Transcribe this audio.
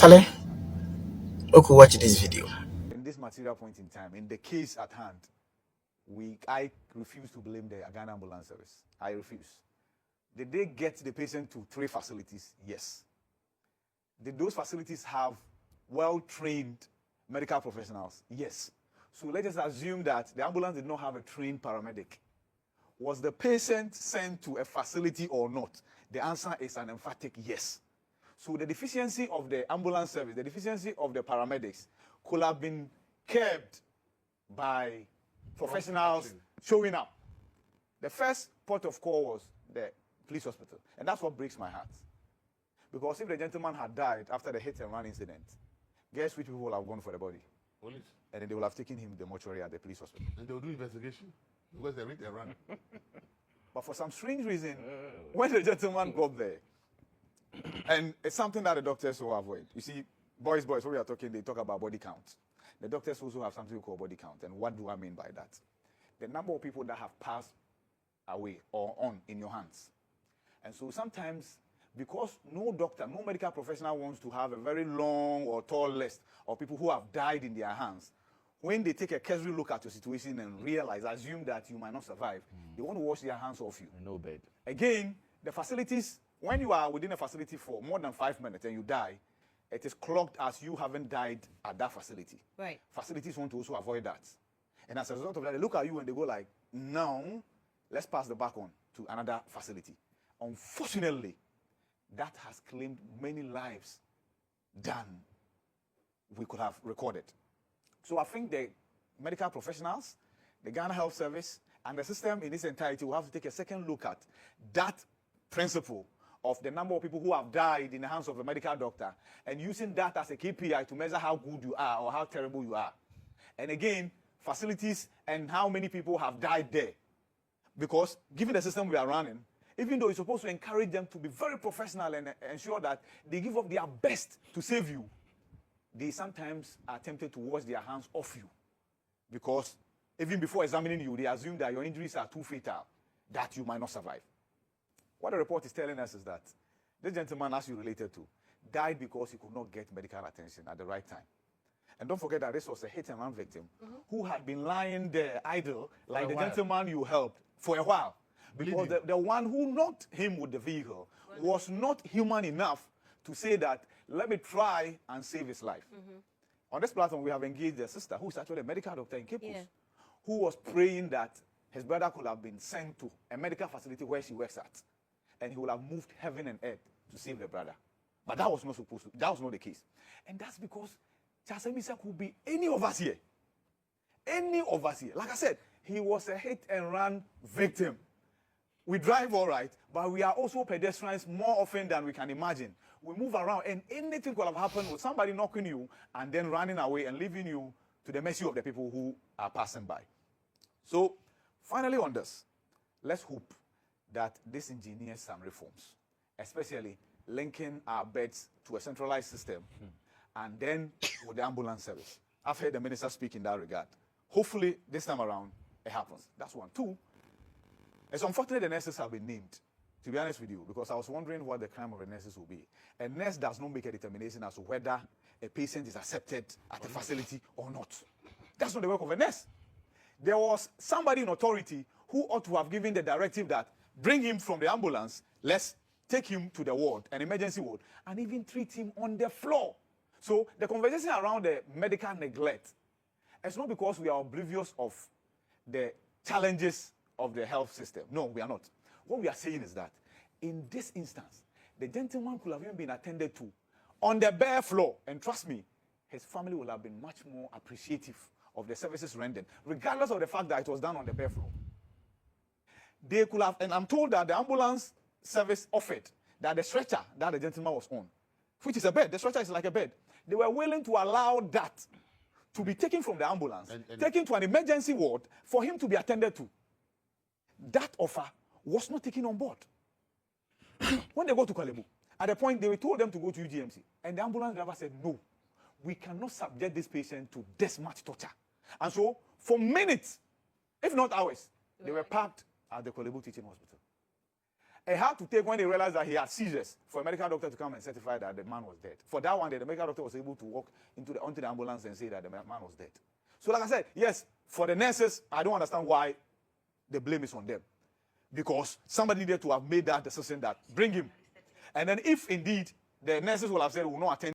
Charlie, okay, watch this video. In this material point in time, in the case at hand, I refuse to blame the Ghana Ambulance Service. I refuse. Did they get the patient to 3 facilities? Yes. Did those facilities have well-trained medical professionals? Yes. So let us assume that the ambulance did not have a trained paramedic. Was the patient sent to a facility or not? The answer is an emphatic yes. So the deficiency of the ambulance service, the deficiency of the paramedics could have been curbed by professionals showing up. The first port of call was the police hospital, and that's what breaks my heart. Because if the gentleman had died after the hit and run incident, guess which people will have gone for the body? Police. And then they will have taken him to the mortuary at the police hospital. And they will do investigation because they hit and run. But for some strange reason, when the gentleman got there, and it's something that the doctors will avoid. You see, boys, when we are talking, they talk about body count. The doctors also have something called body count. And what do I mean by that? The number of people that have passed away or on in your hands. And so sometimes, because no doctor, no medical professional wants to have a very long or tall list of people who have died in their hands, when they take a casual look at your situation and assume that you might not survive, they want to wash their hands off you. No bed. Again, the facilities, when you are within a facility for more than 5 minutes and you die, it is clocked as you haven't died at that facility. Right. Facilities want to also avoid that. And as a result of that, they look at you and they go like, no, let's pass the back on to another facility. Unfortunately, that has claimed many lives than we could have recorded. So I think the medical professionals, the Ghana Health Service, and the system in its entirety will have to take a second look at that principle of the number of people who have died in the hands of a medical doctor and using that as a KPI to measure how good you are or how terrible you are. And again, facilities and how many people have died there. Because given the system we are running, even though you're supposed to encourage them to be very professional and ensure that they give up their best to save you, they sometimes are tempted to wash their hands off you. Because even before examining you, they assume that your injuries are too fatal, that you might not survive. What the report is telling us is that this gentleman, as you related to, died because he could not get medical attention at the right time. And don't forget that this was a hit-and-run victim who had been lying there idle, like the gentleman you helped, for a while. Because the one who knocked him with the vehicle was not human enough to say that, let me try and save his life. On this platform, we have engaged a sister who is actually a medical doctor in Cape Coast, who was praying that his brother could have been sent to a medical facility where she works at, and he would have moved heaven and earth to save the brother. But that was not supposed to. That was not the case. And that's because Amissah could be any of us here. Any of us here. Like I said, he was a hit-and-run victim. We drive all right, but we are also pedestrians more often than we can imagine. We move around, and anything could have happened with somebody knocking you and then running away and leaving you to the mercy of the people who are passing by. So, finally on this, let's hope that this engineers some reforms, especially linking our beds to a centralized system and then with the ambulance service. I've heard the minister speak in that regard. Hopefully, this time around, it happens. That's one. 2, it's unfortunate the nurses have been named, to be honest with you, because I was wondering what the crime of the nurses will be. A nurse does not make a determination as to whether a patient is accepted at a facility or not. That's not the work of a nurse. There was somebody in authority who ought to have given the directive that bring him from the ambulance, let's take him to the ward, an emergency ward, and even treat him on the floor. So the conversation around the medical neglect, it's not because we are oblivious of the challenges of the health system. No, we are not. What we are saying is that in this instance, the gentleman could have even been attended to on the bare floor. And trust me, his family will have been much more appreciative of the services rendered, regardless of the fact that it was done on the bare floor. They could have, and I'm told that the ambulance service offered that the stretcher that the gentleman was on, which is a bed, the stretcher is like a bed, they were willing to allow that to be taken from the ambulance, taken to an emergency ward for him to be attended to. That offer was not taken on board. When they go to Kalebu, at the point they told them to go to UGMC, and the ambulance driver said, no, we cannot subject this patient to this much torture. And so, for minutes, if not hours, they were parked at the Kalebu Teaching Hospital. It had to take when they realized that he had seizures for a medical doctor to come and certify that the man was dead. For that one day, the medical doctor was able to walk onto the ambulance and say that the man was dead. So like I said, yes, for the nurses, I don't understand why the blame is on them. Because somebody needed to have made that decision that bring him. And then if indeed the nurses will have said, we will not attend